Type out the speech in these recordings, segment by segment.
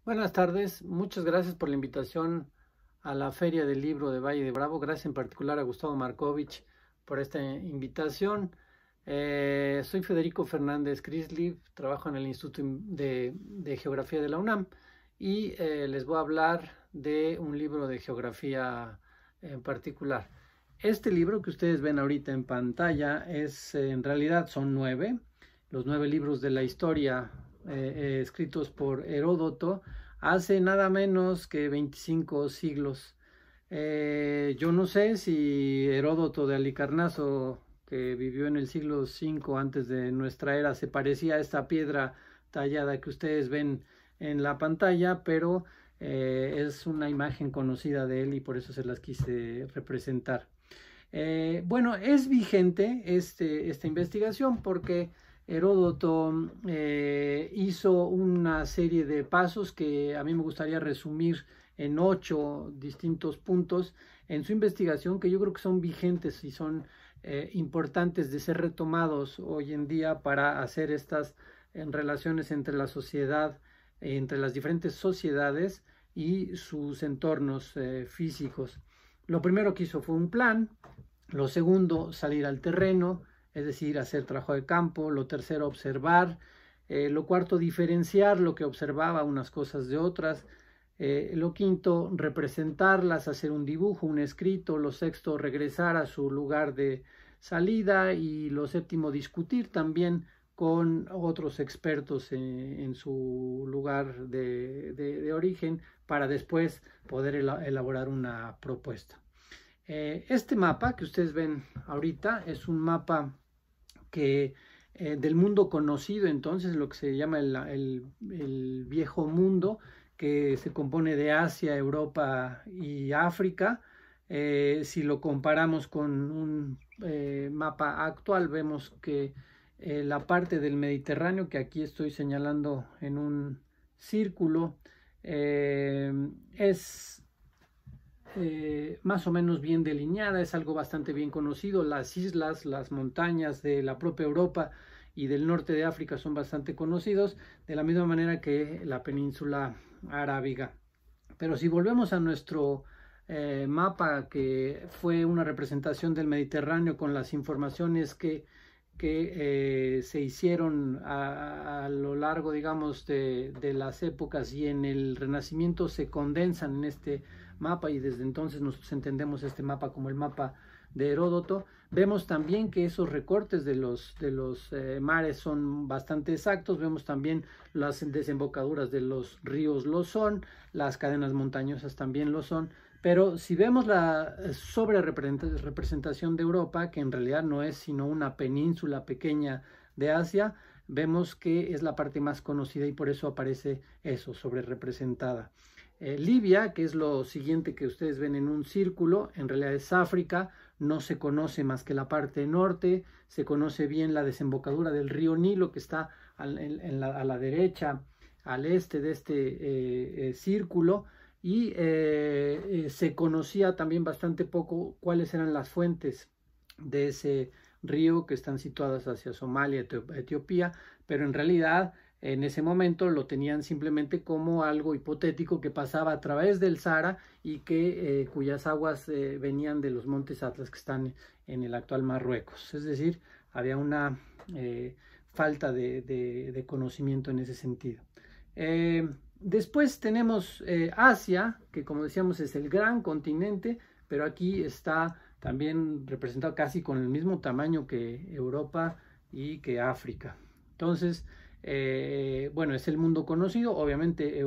Buenas tardes, muchas gracias por la invitación a la Feria del Libro de Valle de Bravo. Gracias en particular a Gustavo Markovich por esta invitación. Soy Federico Fernández Crisliv, trabajo en el Instituto de Geografía de la UNAM y les voy a hablar de un libro de geografía en particular. Este libro que ustedes ven ahorita en pantalla en realidad son 9, los 9 libros de la historia escritos por Heródoto hace nada menos que 25 siglos. Yo no sé si Heródoto de Halicarnaso, que vivió en el siglo V antes de nuestra era, se parecía a esta piedra tallada que ustedes ven en la pantalla, pero es una imagen conocida de él y por eso se las quise representar. Bueno, es vigente esta investigación porque Heródoto hizo una serie de pasos que a mí me gustaría resumir en 8 distintos puntos en su investigación, que yo creo que son vigentes y son importantes de ser retomados hoy en día para hacer estas relaciones entre la sociedad, entre las diferentes sociedades y sus entornos físicos. Lo primero que hizo fue un plan. Lo segundo, salir al terreno, es decir, hacer trabajo de campo. Lo tercero, observar. Lo cuarto, diferenciar lo que observaba unas cosas de otras. Lo quinto, representarlas, hacer un dibujo, un escrito. Lo sexto, regresar a su lugar de salida. Y lo séptimo, discutir también con otros expertos en su lugar de origen para después poder elaborar una propuesta. Este mapa que ustedes ven ahorita es un mapa del mundo conocido, entonces lo que se llama el viejo mundo, que se compone de Asia, Europa y África. Si lo comparamos con un mapa actual, vemos que la parte del Mediterráneo, que aquí estoy señalando en un círculo, es más o menos bien delineada, es algo bastante bien conocido. Las islas, las montañas de la propia Europa y del norte de África son bastante conocidos, de la misma manera que la península arábiga. Pero si volvemos a nuestro mapa, que fue una representación del Mediterráneo con las informaciones que se hicieron a lo largo, digamos, de las épocas, y en el Renacimiento se condensan en este mapa, y desde entonces nosotros entendemos este mapa como el mapa de Heródoto. Vemos también que esos recortes de los mares son bastante exactos. Vemos también las desembocaduras de los ríos lo son, las cadenas montañosas también lo son. Pero si vemos la sobre representación de Europa, que en realidad no es sino una península pequeña de Asia, vemos que es la parte más conocida y por eso aparece eso, sobre representada. Libia, que es lo siguiente que ustedes ven en un círculo, en realidad es África. No se conoce más que la parte norte. Se conoce bien la desembocadura del río Nilo, que está a la derecha, al este de este círculo. Y se conocía también bastante poco cuáles eran las fuentes de ese río, que están situadas hacia Somalia, Etiopía, pero en realidad en ese momento lo tenían simplemente como algo hipotético que pasaba a través del Sahara y cuyas aguas venían de los montes Atlas, que están en el actual Marruecos. Es decir, había una falta de conocimiento en ese sentido. Después tenemos Asia, que como decíamos es el gran continente, pero aquí está también representado casi con el mismo tamaño que Europa y que África. Entonces, bueno, es el mundo conocido. Obviamente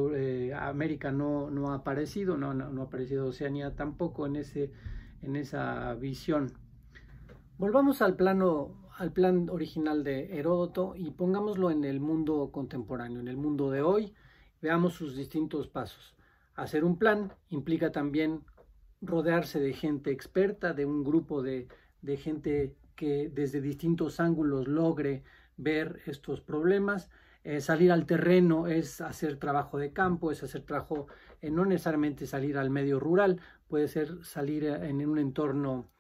América no ha aparecido, no ha aparecido Oceanía tampoco en esa visión. Volvamos al plan original de Heródoto y pongámoslo en el mundo contemporáneo, en el mundo de hoy. Veamos sus distintos pasos. Hacer un plan implica también rodearse de gente experta, de un grupo de gente que desde distintos ángulos logre ver estos problemas. Salir al terreno es hacer trabajo de campo, es hacer trabajo, no necesariamente salir al medio rural, puede ser salir en un entorno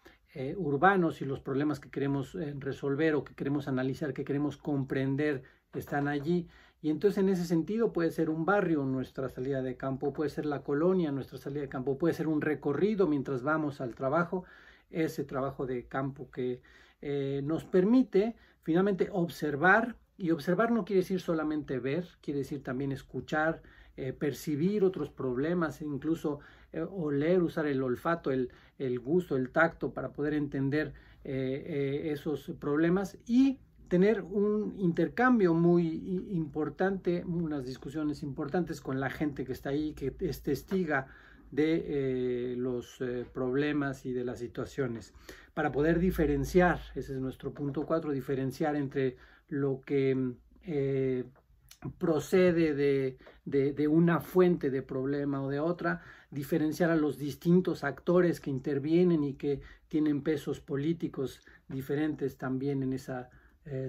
urbano, si los problemas que queremos resolver o que queremos analizar, que queremos comprender, están allí. Y entonces en ese sentido puede ser un barrio nuestra salida de campo, puede ser la colonia nuestra salida de campo, puede ser un recorrido mientras vamos al trabajo, ese trabajo de campo que nos permite finalmente observar, y observar no quiere decir solamente ver, quiere decir también escuchar, percibir otros problemas, incluso oler, usar el olfato, el gusto, el tacto para poder entender esos problemas y tener un intercambio muy importante, unas discusiones importantes con la gente que está ahí, que es testiga de los problemas y de las situaciones, para poder diferenciar, ese es nuestro punto 4, diferenciar entre lo que procede de una fuente de problema o de otra, diferenciar a los distintos actores que intervienen y que tienen pesos políticos diferentes también en esa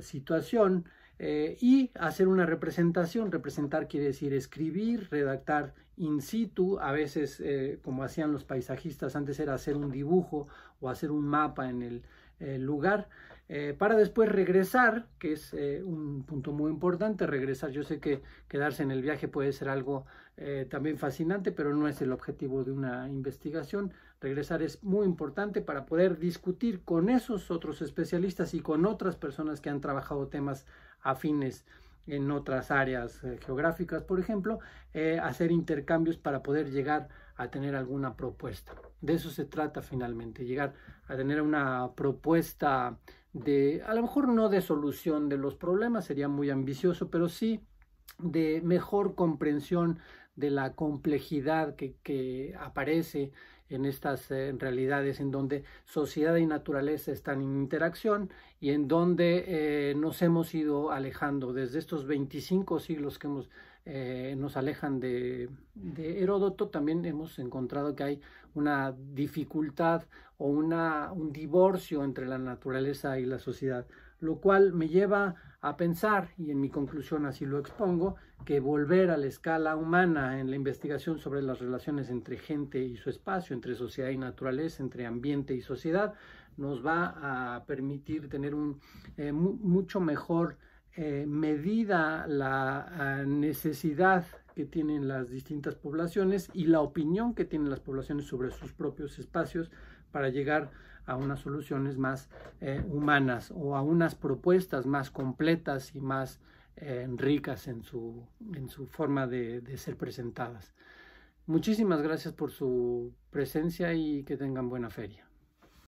situación, y hacer una representación. Representar quiere decir escribir, redactar in situ, a veces como hacían los paisajistas antes era hacer un dibujo o hacer un mapa en el lugar, para después regresar, que es un punto muy importante, regresar. Yo sé que quedarse en el viaje puede ser algo también fascinante, pero no es el objetivo de una investigación. Regresar es muy importante para poder discutir con esos otros especialistas y con otras personas que han trabajado temas afines en otras áreas geográficas, por ejemplo, hacer intercambios para poder llegar a tener alguna propuesta. De eso se trata finalmente, llegar a tener una propuesta de, a lo mejor no de solución de los problemas, sería muy ambicioso, pero sí de mejor comprensión de la complejidad que aparece en estas realidades en donde sociedad y naturaleza están en interacción y en donde nos hemos ido alejando desde estos 25 siglos que nos alejan de Heródoto. También hemos encontrado que hay una dificultad o un divorcio entre la naturaleza y la sociedad, lo cual me lleva a pensar, y en mi conclusión así lo expongo, que volver a la escala humana en la investigación sobre las relaciones entre gente y su espacio, entre sociedad y naturaleza, entre ambiente y sociedad, nos va a permitir tener mucho mejor medida la necesidad que tienen las distintas poblaciones y la opinión que tienen las poblaciones sobre sus propios espacios para llegar a unas soluciones más humanas o a unas propuestas más completas y más ricas en su forma de ser presentadas. Muchísimas gracias por su presencia y que tengan buena feria.